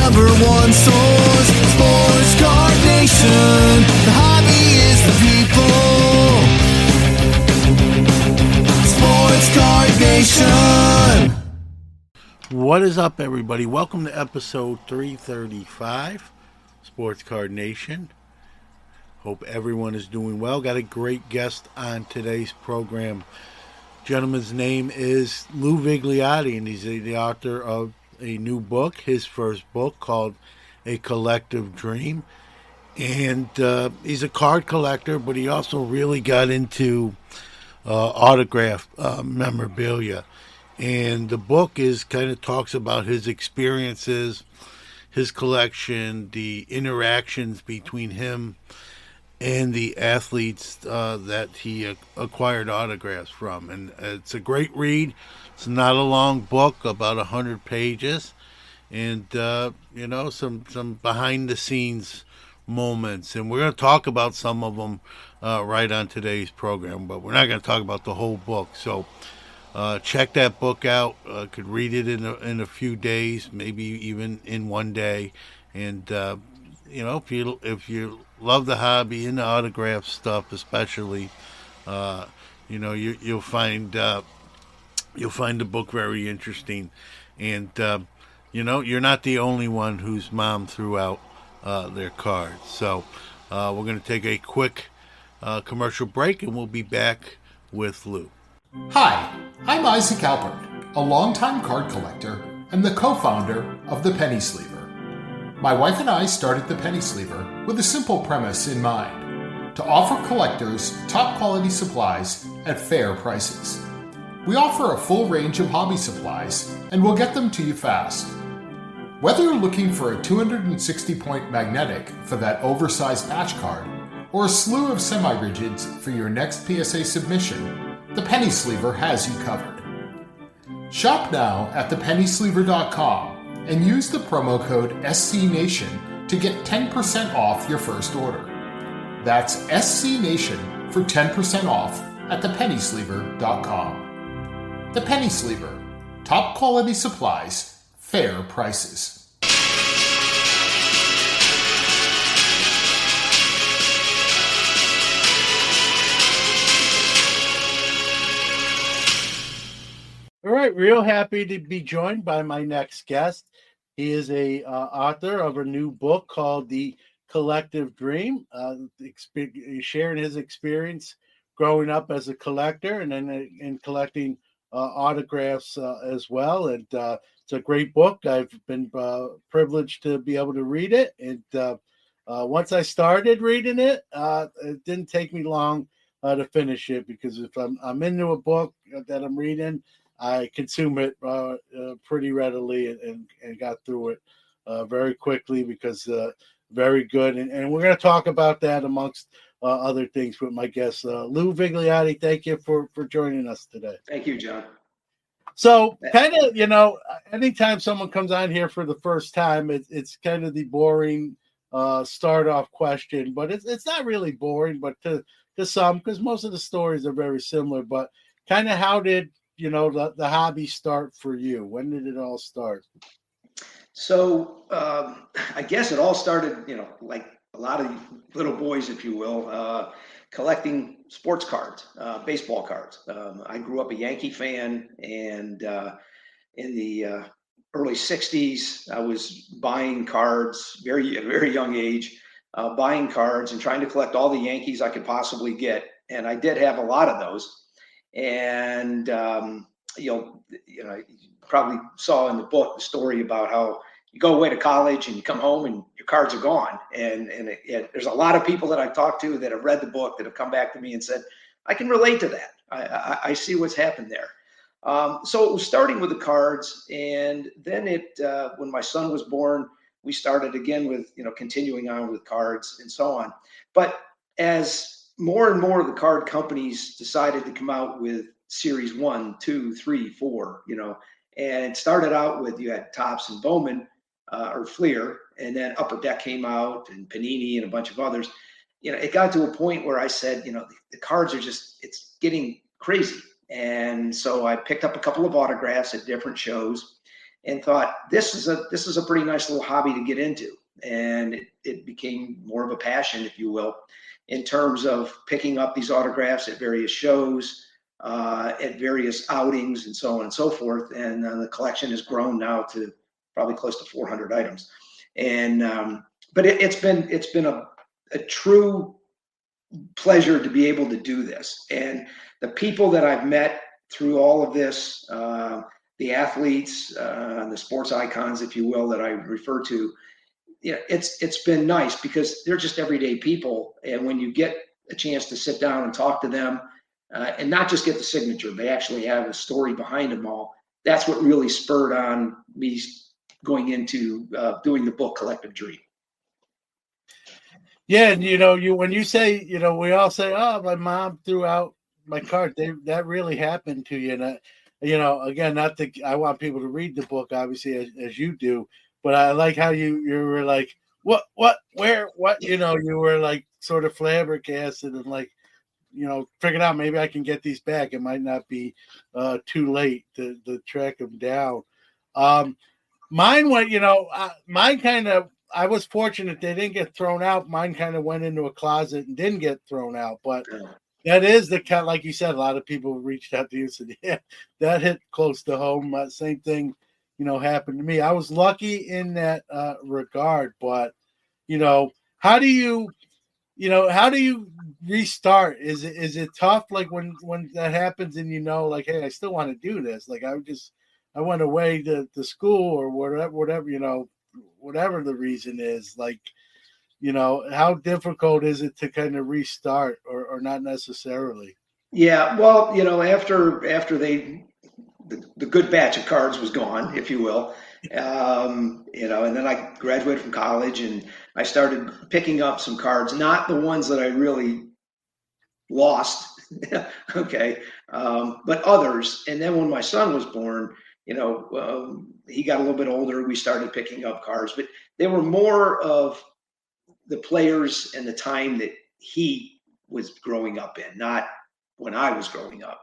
number one source. Sports Card Nation. The hobby is the people. Sports Card Nation. What is up, everybody? Welcome to episode 335, Sports Card Nation. Hope everyone is doing well. Got a great guest on today's program. Gentleman's name is Lou Vigliotti, and he's the author of a new book, his first book, called A Collective Dream. And he's a card collector, but he also really got into autograph memorabilia. And the book is kind of talks about his experiences, his collection, the interactions between him and the athletes that he acquired autographs from. And it's a great read. It's not a long book, about 100 pages. And, some behind-the-scenes moments. And we're going to talk about some of them right on today's program, but we're not going to talk about the whole book. So check that book out. Could read it in a few days, maybe even in one day. And, if you love the hobby and the autograph stuff, especially, you'll find the book very interesting. And you're not the only one whose mom threw out their cards. So we're going to take a quick commercial break, and we'll be back with Lou. Hi, I'm Isaac Albert, a longtime card collector and the co-founder of the Penny Sleever. My wife and I started the Penny Sleever with a simple premise in mind: to offer collectors top quality supplies at fair prices. We offer a full range of hobby supplies, and we'll get them to you fast. Whether you're looking for a 260-point magnetic for that oversized patch card, or a slew of semi-rigids for your next PSA submission, the Penny Sleever has you covered. Shop now at thepennysleever.com and use the promo code SCNation to get 10% off your first order. That's SCNation for 10% off at thepennysleever.com. The Penny Sleever. Top quality supplies, fair prices. All right, real happy to be joined by my next guest. He is a author of a new book called The Collective Dream, sharing his experience growing up as a collector and then in collecting autographs as well. And it's a great book. I've been privileged to be able to read it. And once I started reading it, it didn't take me long to finish it, because if I'm into a book that I'm reading, I consume it pretty readily and got through it very quickly, because very good. And we're going to talk about that amongst other things with my guest, Lou Vigliotti. Thank you for joining us today. Thank you, John. So kind of, anytime someone comes on here for the first time, it's kind of the boring start off question, but it's not really boring, but to some, because most of the stories are very similar. But kind of how did the hobby start for you? When did it all start? So I guess it all started, like a lot of little boys, if you will, collecting sports cards, baseball cards. I grew up a Yankee fan, and in the early 60s, I was buying cards, at a very young age, buying cards and trying to collect all the Yankees I could possibly get. And I did have a lot of those. And you probably saw in the book the story about how you go away to college and you come home and your cards are gone. And there's a lot of people that I've talked to that have read the book that have come back to me and said, I can relate to that. I see what's happened there. So it was starting with the cards, and then when my son was born, we started again with continuing on with cards and so on. But as more and more of the card companies decided to come out with series 1, 2, 3, 4, and it started out with, you had Topps and Bowman or Fleer, and then Upper Deck came out, and Panini and a bunch of others. It got to a point where I said, the cards are it's getting crazy. And so I picked up a couple of autographs at different shows, and thought this is a pretty nice little hobby to get into. And it became more of a passion, if you will, in terms of picking up these autographs at various shows, at various outings, and so on and so forth. And the collection has grown now to probably close to 400 items. And but it's been a true pleasure to be able to do this. And the people that I've met through all of this, the athletes, the sports icons, if you will, that I refer to, it's been nice because they're just everyday people. And when you get a chance to sit down and talk to them, and not just get the signature, they actually have a story behind them all. That's what really spurred on me going into doing the book Collective Dream. Yeah, and you when you say, we all say, "Oh, my mom threw out my card." That really happened to you, and again, not that I want people to read the book, obviously, as you do, but I like how you were like, "What, where, what?" You were like sort of flabbergasted and like, figured out maybe I can get these back. It might not be too late to track them down. Mine went, mine kind of. I was fortunate they didn't get thrown out. Mine kind of went into a closet and didn't get thrown out. But that is the kind, like you said, a lot of people reached out to you and said, yeah, that hit close to home. Same thing, happened to me. I was lucky in that regard. But, how do you restart? Is it tough? Like when that happens and like, hey, I still want to do this. Like I went away to school or whatever, whatever the reason is, like, how difficult is it to kind of restart or not necessarily? Yeah, well, after the good batch of cards was gone, if you will, and then I graduated from college and I started picking up some cards, not the ones that I really lost, okay, but others. And then when my son was born, he got a little bit older. We started picking up cards, but they were more of the players and the time that he was growing up in, not when I was growing up.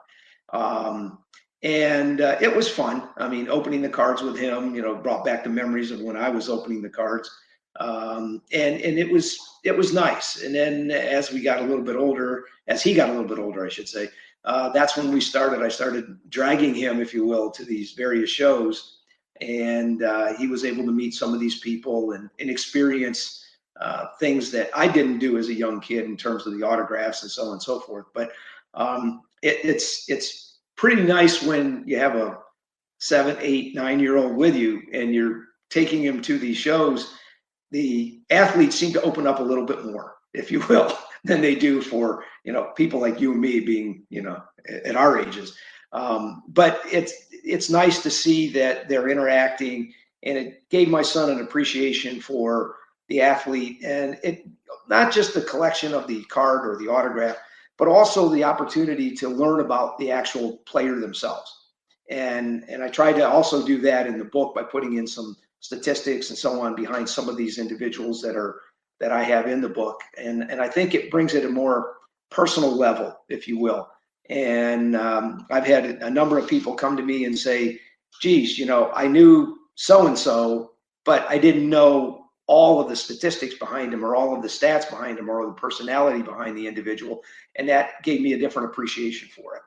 And it was fun. I mean, opening the cards with him, brought back the memories of when I was opening the cards. And it was nice. And then as he got a little bit older, I should say, that's when I started dragging him, if you will, to these various shows. And he was able to meet some of these people and experience things that I didn't do as a young kid in terms of the autographs and so on and so forth. But it's pretty nice when you have a 7, 8, 9-year-old with you and you're taking him to these shows. The athletes seem to open up a little bit more, if you will, than they do for people like you and me being at our ages. But it's nice to see that they're interacting, and it gave my son an appreciation for the athlete, and it not just the collection of the card or the autograph, but also the opportunity to learn about the actual player themselves. And I tried to also do that in the book by putting in some statistics and so on behind some of these individuals that I have in the book. And I think it brings it a more personal level, if you will. And I've had a number of people come to me and say, geez, I knew so-and-so, but I didn't know all of the statistics behind him or all of the stats behind him or the personality behind the individual. And that gave me a different appreciation for it.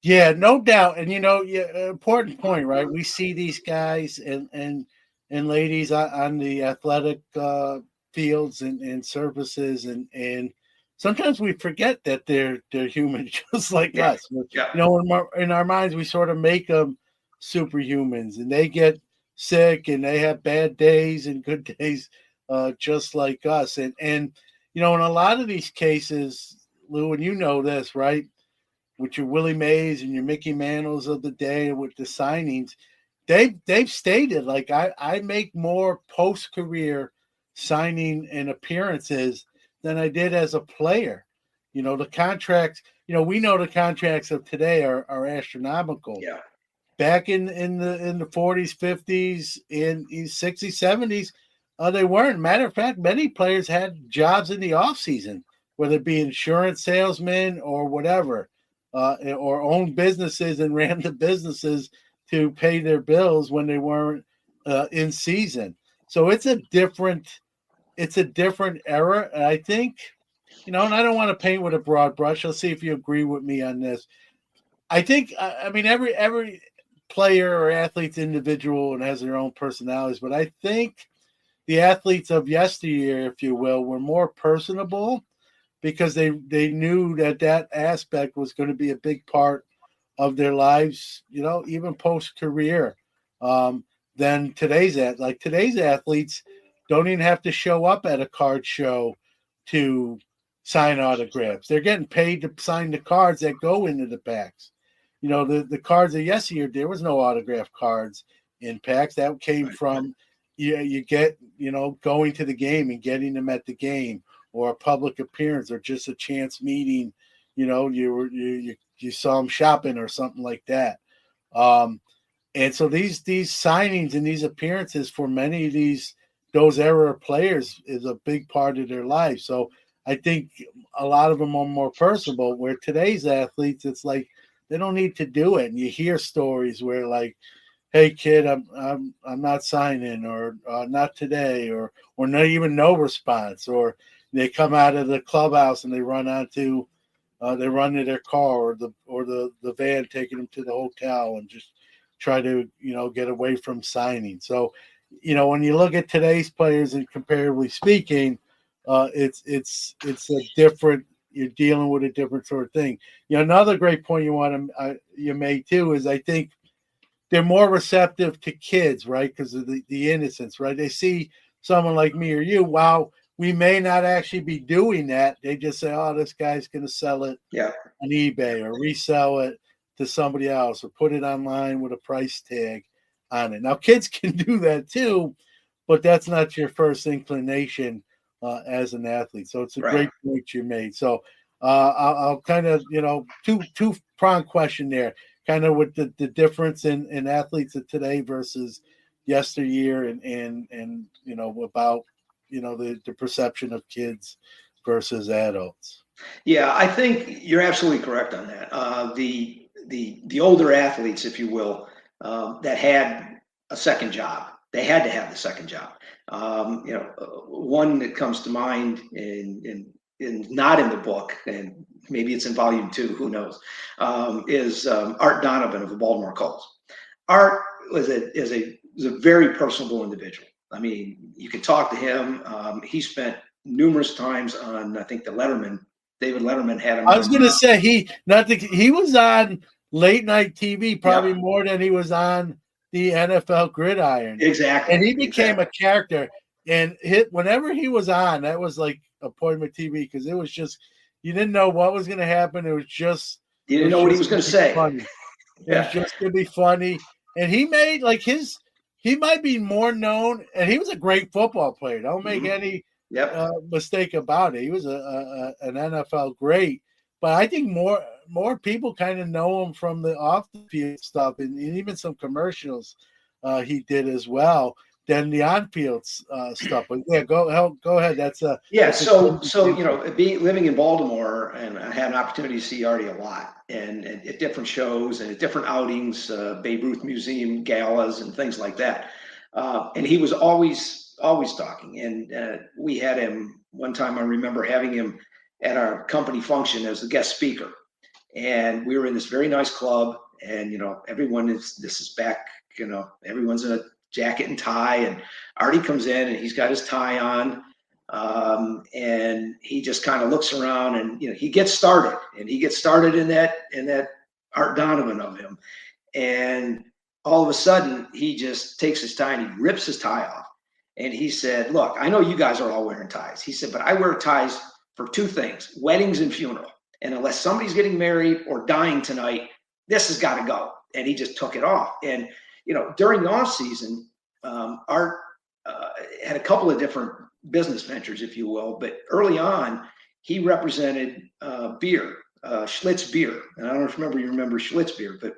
Yeah, no doubt. And, important point, right? We see these guys and ladies on the athletic fields and surfaces, and sometimes we forget that they're human just like us. Yeah. In our minds, we sort of make them superhumans, and they get sick and they have bad days and good days, just like us. And in a lot of these cases, Lou, and this, right? With your Willie Mays and your Mickey Mantles of the day and with the signings, they've stated, like, I make more post-career signing and appearances than I did as a player. The contracts, we know the contracts of today are astronomical. Yeah. Back in the 40s, 50s, in 60s, 70s, they weren't. Matter of fact, many players had jobs in the off season, whether it be insurance salesmen or whatever, or owned businesses and ran the businesses to pay their bills when they weren't in season. So it's a different era. And I think, and I don't want to paint with a broad brush. I'll see if you agree with me on this. I think, I mean, every player or athlete's individual and has their own personalities, but I think the athletes of yesteryear, if you will, were more personable because they knew that aspect was going to be a big part of their lives, even post career. Than today's athletes don't even have to show up at a card show to sign autographs. They're getting paid to sign the cards that go into the packs. The cards of yesteryear, there was no autograph cards in packs. That came from you get, going to the game and getting them at the game, or a public appearance, or just a chance meeting. You saw them shopping or something like that. And so these signings and these appearances for many of those era players is a big part of their life. So I think a lot of them are more personable, where today's athletes, it's like they don't need to do it. And you hear stories where, like, hey kid, I'm not signing, or not today, or not even no response, or they come out of the clubhouse and they run onto they run to their car, or the van taking them to the hotel, and just try to get away from signing. So when you look at today's players, and comparatively speaking, it's a different. You're dealing with a different sort of thing. Another great point you made too is, I think they're more receptive to kids, right? Because of the innocence, right? They see someone like me or you. Wow, we may not actually be doing that. They just say, "Oh, this guy's going to sell it on eBay, or resell it to somebody else, or put it online with a price tag on it." Now, kids can do that too, but that's not your first inclination as an athlete. So it's a great point you made. So I'll kind of, two-pronged question there, kind of with the difference in athletes of today versus yesteryear, and about the perception of kids versus adults. Yeah, I think you're absolutely correct on that. The older athletes, if you will, that had a second job, they had to have the second job. One that comes to mind, in not in the book, and maybe it's in volume 2, who knows, is Art Donovan of the Baltimore Colts. Art was a very personable individual. I mean, you could talk to him. He spent numerous times on, I think, the Letterman. David Letterman had him. I was going to say he was on late night TV probably more than he was on the NFL gridiron. Exactly. And he became a character. And whenever he was on, that was like appointment TV, because it was just, you didn't know what was going to happen. It was just, you didn't know what he was going to say. Funny. It was just going to be funny. And he made he might be more known, and he was a great football player. Don't make any mistake about it. He was an NFL great, but I think more people kind of know him from the off the field stuff, and even some commercials he did as well, than the on field stuff. But yeah, go ahead. That's living in Baltimore, and I had an opportunity to see Artie a lot, and at different shows and at different outings, Babe Ruth Museum galas and things like that. And he was always talking. And we had him one time. I remember having him at our company function as a guest speaker, and we were in this very nice club, and this is back, everyone's in a jacket and tie, and Artie comes in and he's got his tie on, and he just kind of looks around, and he gets started in that Art Donovan of him, and all of a sudden he just takes his tie and he rips his tie off, and he said, "Look, I know you guys are all wearing ties," he said, "but I wear ties for 2 things: weddings and funeral. And unless somebody's getting married or dying tonight, this has got to go." And he just took it off. And during the off season, Art had a couple of different business ventures, if you will. But early on, he represented beer, Schlitz beer. And I don't know if you remember Schlitz beer, but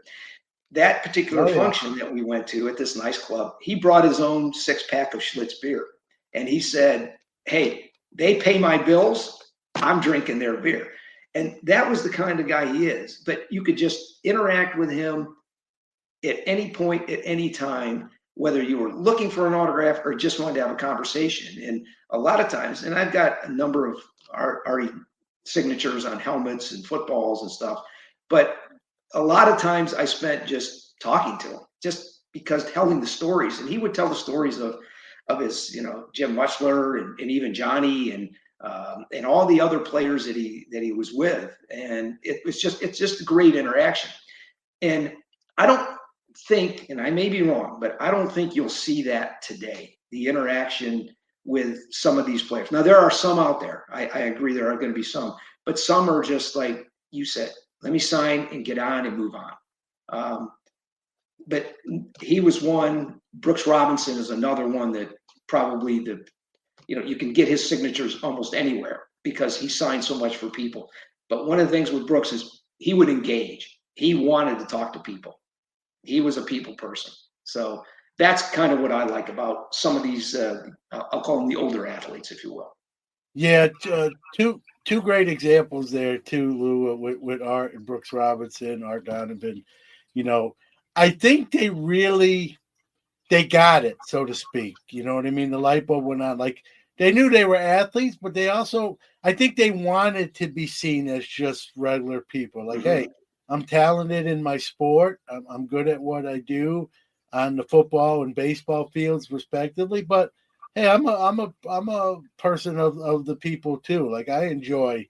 that particular function that we went to at this nice club, he brought his own 6-pack of Schlitz beer. And he said, "Hey, they pay my bills, I'm drinking their beer." And that was the kind of guy he is. But you could just interact with him at any point, at any time, whether you were looking for an autograph or just wanted to have a conversation. And a lot of times, and I've got a number of Artie signatures on helmets and footballs and stuff, but a lot of times I spent just talking to him, just because telling the stories. And he would tell the stories of his, Jim Muchler and even Johnny and all the other players that he was with. And it's just a great interaction. And I don't think, and I may be wrong, but I don't think you'll see that today, the interaction with some of these players. Now, there are some out there. I agree there are going to be some, but some are just like you said, let me sign and get on and move on. But he was one. Brooks Robinson is another one that probably you can get his signatures almost anywhere because he signed so much for people. But one of the things with Brooks is he would engage. He wanted to talk to people. He was a people person. So that's kind of what I like about some of these, I'll call them the older athletes, if you will. Yeah, two great examples there too, Lou, with Art and Brooks Robinson, Art Donovan. I think they got it, so to speak. You know what I mean? The light bulb went on. Like, they knew they were athletes, but they also, I think they wanted to be seen as just regular people. Like, hey, I'm talented in my sport. I'm good at what I do on the football and baseball fields, respectively. But hey, I'm a person of the people too. Like, I enjoy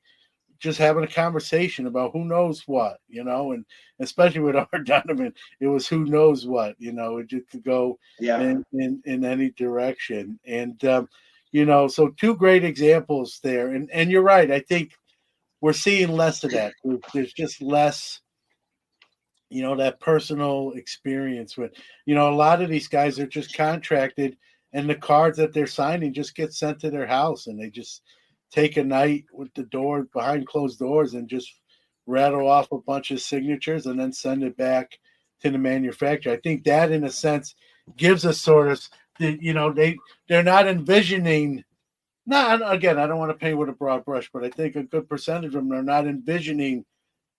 just having a conversation about who knows what, and especially with Art Donovan, it was who knows what, it just could go in any direction. And, so two great examples there. And you're right. I think we're seeing less of that. There's just less, that personal experience with, a lot of these guys are just contracted, and the cards that they're signing just get sent to their house, and they just take a night with the door behind closed doors and just rattle off a bunch of signatures and then send it back to the manufacturer. I think that, in a sense, gives us sort of, they're not envisioning. Again, I don't want to paint with a broad brush, but I think a good percentage of them are not envisioning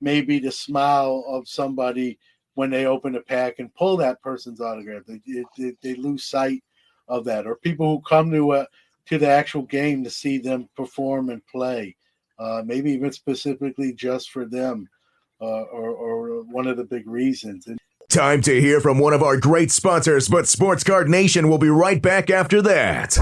maybe the smile of somebody when they open a pack and pull that person's autograph. They lose sight of that. Or people who come to the actual game to see them perform and play, maybe even specifically just for them, or one of the big reasons. Time to hear from one of our great sponsors, but Sports Card Nation will be right back after that.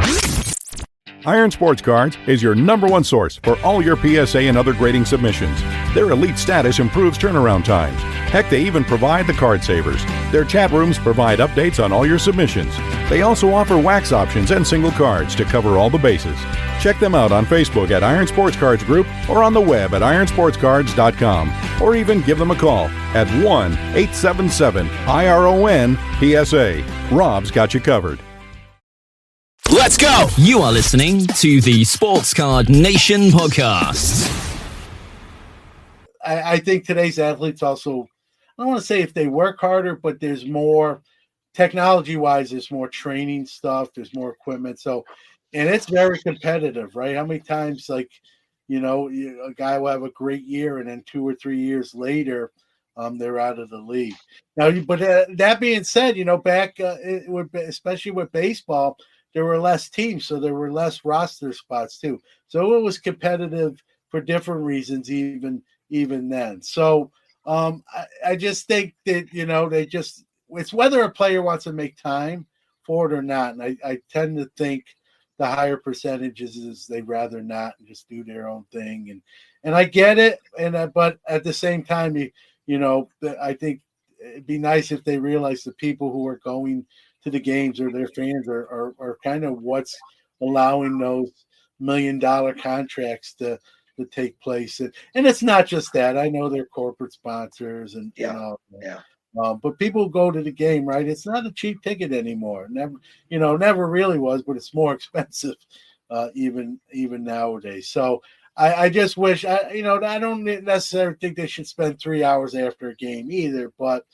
Iron Sports Cards is your #1 source for all your PSA and other grading submissions. Their elite status improves turnaround times. Heck, they even provide the card savers. Their chat rooms provide updates on all your submissions. They also offer wax options and single cards to cover all the bases. Check them out on Facebook at Iron Sports Cards Group or on the web at ironsportscards.com, or even give them a call at 1-877-IRON-PSA. Rob's got you covered. Let's go! You are listening to the Sports Card Nation podcast. I think today's athletes also, I don't want to say if they work harder, but there's more, technology-wise, there's more training stuff, there's more equipment. So, and it's very competitive, right? How many times, like, a guy will have a great year and then 2 or 3 years later, they're out of the league. Now, but that being said, back, especially with baseball, there were less teams, so there were less roster spots too. So it was competitive for different reasons, even then. So I just think that it's whether a player wants to make time for it or not. And I tend to think the higher percentages is they'd rather not and just do their own thing. And I get it. But at the same time, I think it'd be nice if they realize the people who are going to the games or their fans are kind of what's allowing those $1 million contracts to take place. And it's not just that. I know they're corporate sponsors and but people go to the game, right? It's not a cheap ticket anymore. Never really was, but it's more expensive even nowadays. So I just wish I don't necessarily think they should spend 3 hours after a game either, but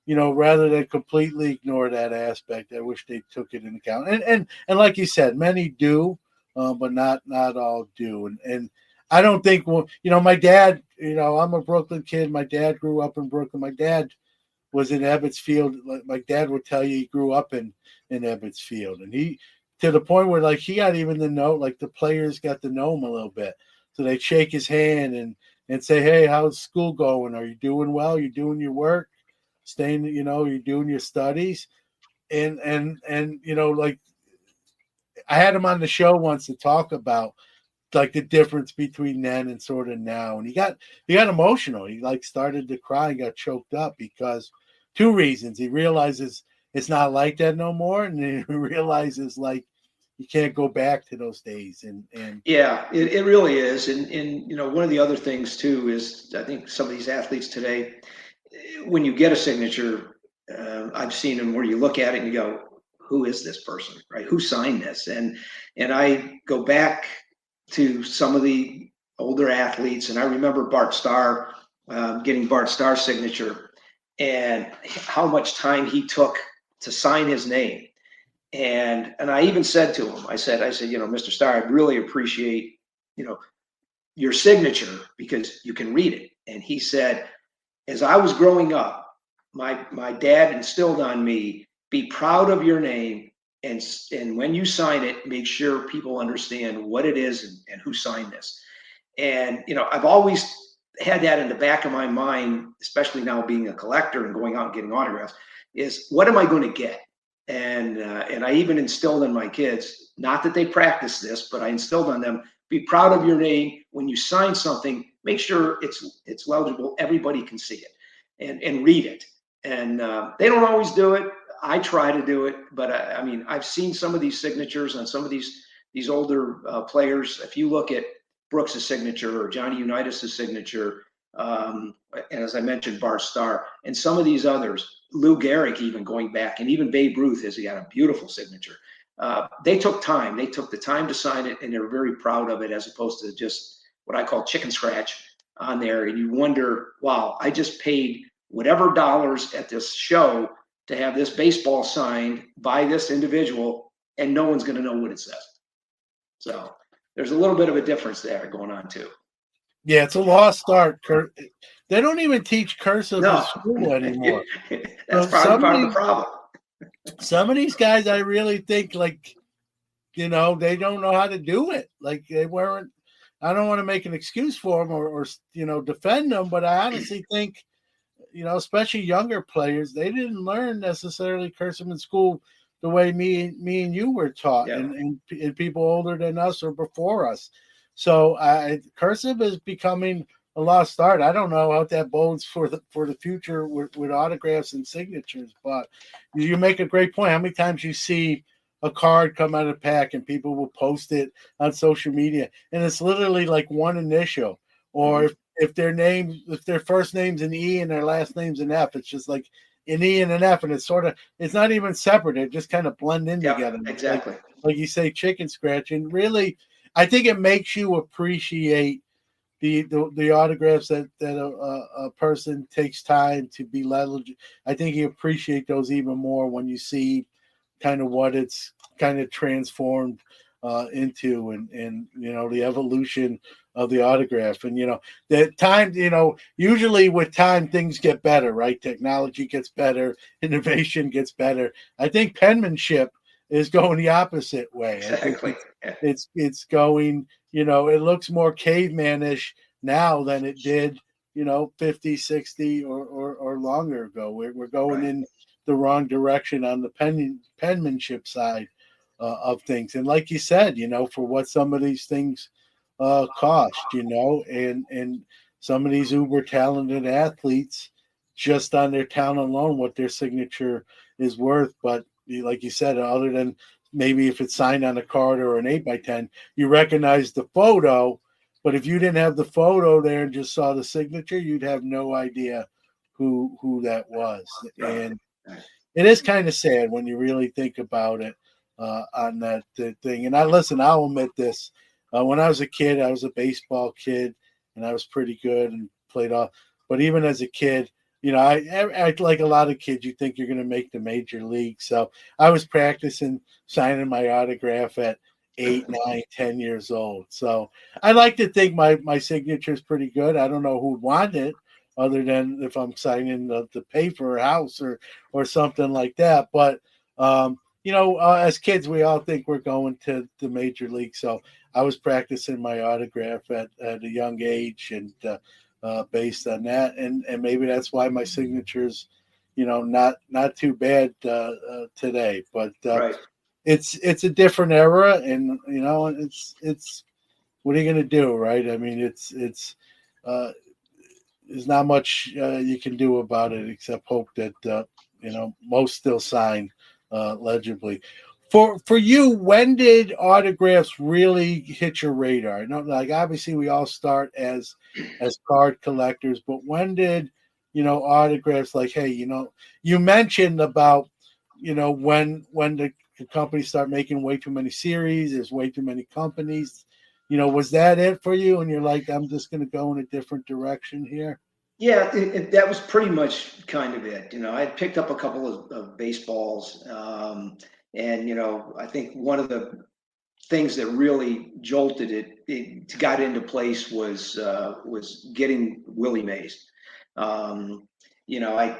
rather than completely ignore that aspect, I wish they took it into account. And like you said, many do, but not all do. And I don't think, my dad, I'm a Brooklyn kid. My dad grew up in Brooklyn. My dad was in Ebbets Field. Like Dad would tell you, he grew up in Ebbets Field, and he to the point where like he got even to know, like the players got to know him a little bit, so they'd shake his hand and say, "Hey, how's school going? Are you doing well? You doing your work? Staying, you're doing your studies?" And like I had him on the show once to talk about like the difference between then and sort of now, and he got emotional. He like started to cry and got choked up because two reasons. He realizes it's not like that no more, and he realizes like you can't go back to those days. And Yeah, it really is. And one of the other things too is I think some of these athletes today, when you get a signature, I've seen them where you look at it and you go, who is this person, right? Who signed this? And I go back to some of the older athletes, and I remember Bart Starr, getting Bart Starr's signature and how much time he took to sign his name. And I even said to him, I said, Mr. Starr, I really appreciate, your signature because you can read it. And he said, as I was growing up, my dad instilled on me, be proud of your name, and when you sign it, make sure people understand what it is and who signed this. And I've always had that in the back of my mind, especially now being a collector and going out and getting autographs, is what am I going to get? And I even instilled in my kids, not that they practice this, but I instilled on them, be proud of your name. When you sign something, make sure it's legible, everybody can see it and read it. And they don't always do it. I try to do it, but I mean, I've seen some of these signatures on some of these older players. If you look at Brooks' signature or Johnny Unitas' signature, and as I mentioned, Bart Starr, and some of these others, Lou Gehrig even going back, and even Babe Ruth has got a beautiful signature. They took time. They took the time to sign it, and they're very proud of it, as opposed to just what I call chicken scratch on there. And you wonder, wow, I just paid whatever dollars at this show to have this baseball signed by this individual, and no one's going to know what it says. So there's a little bit of a difference there going on too. yeah, it's a lost art. They don't even teach cursive in No, school anymore. that's So probably part of the problem. Some of these guys, I really think, like, they don't know how to do it. Like they weren't. I don't want to make an excuse for them or defend them, but I honestly think, especially younger players, they didn't learn necessarily cursive in school the way me and you were taught, Yeah. and people older than us or before us. So cursive is becoming a lost art. I don't know how that bodes for the future with autographs and signatures, but you make a great point. How many times you see a card come out of the pack and people will post it on social media, and it's literally like one initial, or if their first name's an E and their last name's an F, it's just like an E and an F, and it's not even separate. It just kind of blend in together. Exactly. Like you say, chicken scratch. And really, I think it makes you appreciate the autographs that a person takes time to be legible. I think you appreciate those even more when you see kind of what it's kind of transformed into, and the evolution of the autograph. And that time, usually with time things get better, right? Technology gets better, innovation gets better. I think penmanship is going the opposite way. Exactly. I think it's going, it looks more cavemanish now than it did 50, 60 or longer ago. We're going in the wrong direction on the penmanship side of things. And like you said, for what some of these things cost, and some of these uber talented athletes, just on their talent alone, what their signature is worth. But like you said, other than maybe if it's signed on a card or an 8x10, you recognize the photo. But if you didn't have the photo there and just saw the signature, you'd have no idea who that was. And it is kind of sad when you really think about it on that thing. And I'll admit this. When I was a kid, I was a baseball kid, and I was pretty good and played off. But even as a kid, I like a lot of kids, you think you're going to make the major league. So I was practicing signing my autograph at 8, 9, 10 years old. So I like to think my signature is pretty good. I don't know who'd want it, other than if I'm signing the paper house or something like that. But as kids, we all think we're going to the major league. So I was practicing my autograph at a young age, and based on that, and maybe that's why my signature's, not too bad today. But Right. it's a different era, and it's what are you going to do, right? I mean, it's there's not much you can do about it except hope that most still sign legibly. For you, when did autographs really hit your radar? Like obviously we all start as card collectors, but when did autographs, like, hey, you mentioned about when the companies start making way too many series, there's way too many companies. Was that it for you? And you're like, I'm just going to go in a different direction here. Yeah, that was pretty much kind of it. I had picked up a couple of baseballs, and I think one of the things that really jolted it got into place was getting Willie Mays. I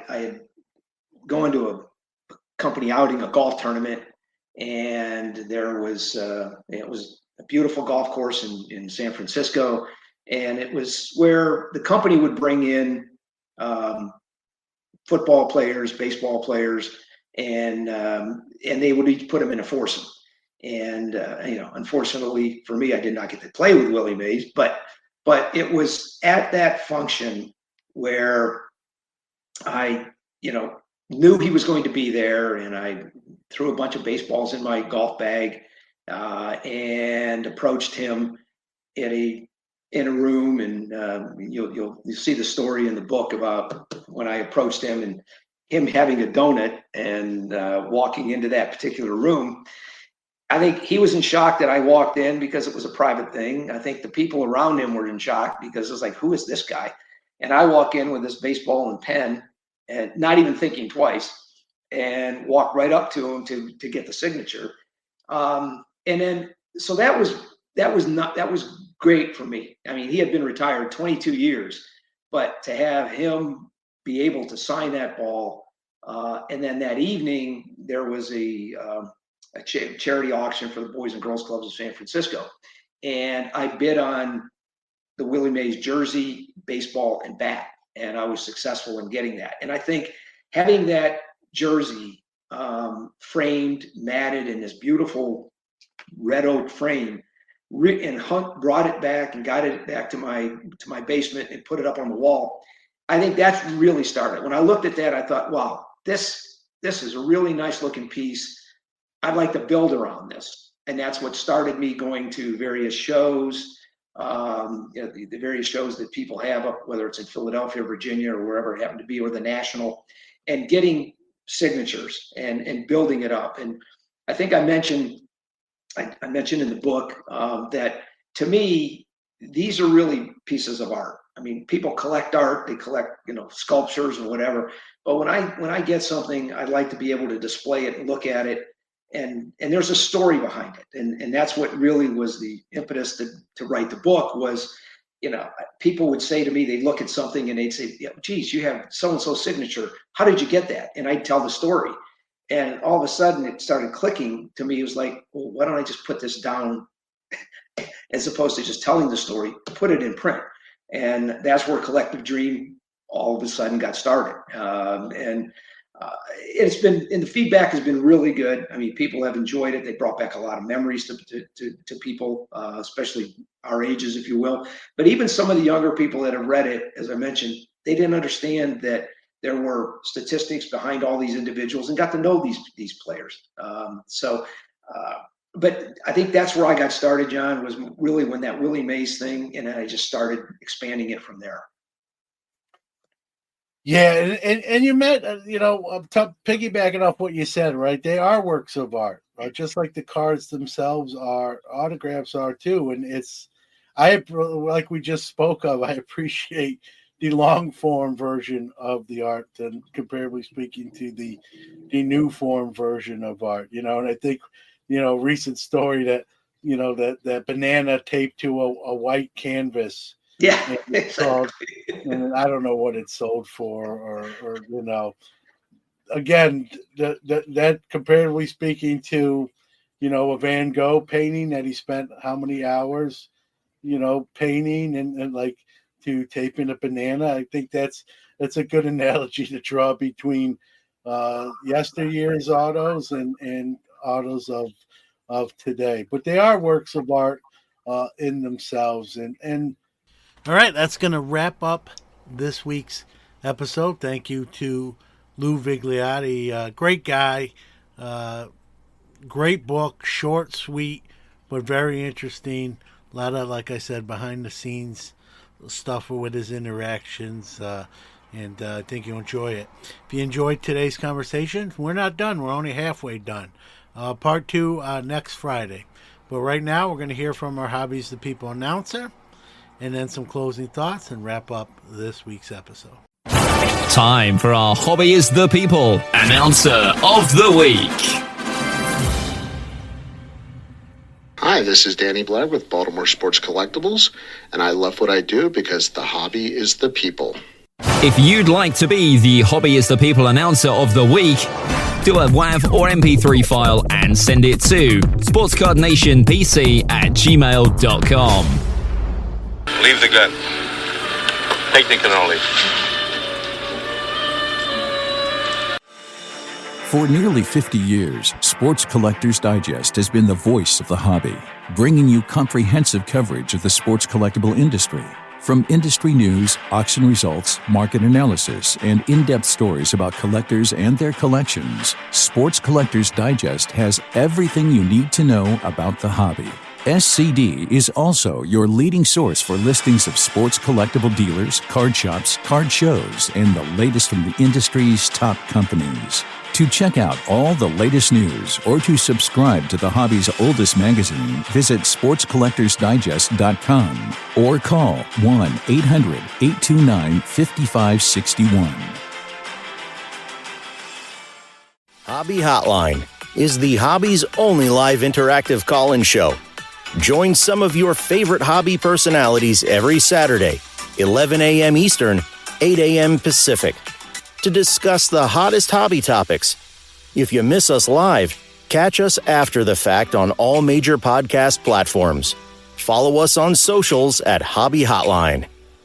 had gone to a company outing, a golf tournament, and there was it was a beautiful golf course in San Francisco, and it was where the company would bring in football players, baseball players, and they would each put them in a foursome. And unfortunately for me, I did not get to play with Willie Mays, but it was at that function where I knew he was going to be there, and I threw a bunch of baseballs in my golf bag and approached him in a room, and you'll see the story in the book about when I approached him and him having a donut and walking into that particular room. I think he was in shock that I walked in because it was a private thing. I think the people around him were in shock because it was like, who is this guy? And I walk in with this baseball and pen and not even thinking twice, and walk right up to him to get the signature. And then, so that was great for me. I mean, he had been retired 22 years, but to have him be able to sign that ball. And then that evening, there was a charity auction for the Boys and Girls Clubs of San Francisco. And I bid on the Willie Mays jersey, baseball, and bat. And I was successful in getting that. And I think having that jersey framed, matted in this beautiful red oak frame, and Hunt brought it back and got it back to my basement and put it up on the wall. I think that's really started. When I looked at that, I thought, wow, this is a really nice looking piece. I'd like to build around this. And that's what started me going to various shows, the various shows that people have up, whether it's in Philadelphia, Virginia, or wherever it happened to be, or the national, and getting signatures and building it up. And I think I mentioned in the book that to me, these are really pieces of art. I mean, people collect art, they collect, sculptures or whatever. But when I get something, I'd like to be able to display it and look at it. And there's a story behind it. And that's what really was the impetus to write the book was, people would say to me, they'd look at something and they'd say, yeah, geez, you have so-and-so signature. How did you get that? And I'd tell the story. And all of a sudden it started clicking to me. It was like, well, why don't I just put this down as opposed to just telling the story, put it in print. And that's where Collective Dream all of a sudden got started. It's been, and the feedback has been really good. I mean, people have enjoyed it. They brought back a lot of memories to people, especially our ages, if you will. But even some of the younger people that have read it, as I mentioned, they didn't understand that there were statistics behind all these individuals and got to know these players. But I think that's where I got started, John, was really when that Willie Mays thing, and then I just started expanding it from there. Yeah, and you met, piggybacking off what you said, right? They are works of art, right? Just like the cards themselves are, autographs are too. And like we just spoke of, I appreciate the long form version of the art, and comparably speaking to the new form version of art. And I think, recent story that that banana taped to a white canvas Yeah, And it's sold, and I don't know what it sold for, or again, that comparatively speaking to, a Van Gogh painting that he spent how many hours, painting and like to taping a banana. I think that's a good analogy to draw between yesteryear's autos and autos of today. But they are works of art in themselves. And all right, that's going to wrap up this week's episode. Thank you to Lou Vigliotti, great guy, great book, short, sweet, but very interesting. A lot of, like I said, behind the scenes stuff with his interactions, and I think you'll enjoy it. If you enjoyed today's conversation, we're not done. We're only halfway done. Part 2 next Friday. But right now, we're going to hear from our Hobbies the People announcer, and then some closing thoughts, and wrap up this week's episode. Time for our Hobby is the People announcer of the week. Hi, this is Danny Blair with Baltimore Sports Collectibles, and I love what I do because the hobby is the people. If you'd like to be the Hobby is the People announcer of the week, do a WAV or MP3 file and send it to sportscardnationpc@gmail.com. Leave the gun. Take the cannoli. For nearly 50 years, Sports Collectors Digest has been the voice of the hobby, bringing you comprehensive coverage of the sports collectible industry. From industry news, auction results, market analysis, and in-depth stories about collectors and their collections, Sports Collectors Digest has everything you need to know about the hobby. SCD is also your leading source for listings of sports collectible dealers, card shops, card shows, and the latest from the industry's top companies. To check out all the latest news or to subscribe to the hobby's oldest magazine, visit sportscollectorsdigest.com or call 1-800-829-5561. Hobby Hotline is the hobby's only live interactive call-in show. Join some of your favorite hobby personalities every Saturday, 11 a.m. Eastern, 8 a.m. Pacific, to discuss the hottest hobby topics. If you miss us live, catch us after the fact on all major podcast platforms. Follow us on socials at Hobby Hotline.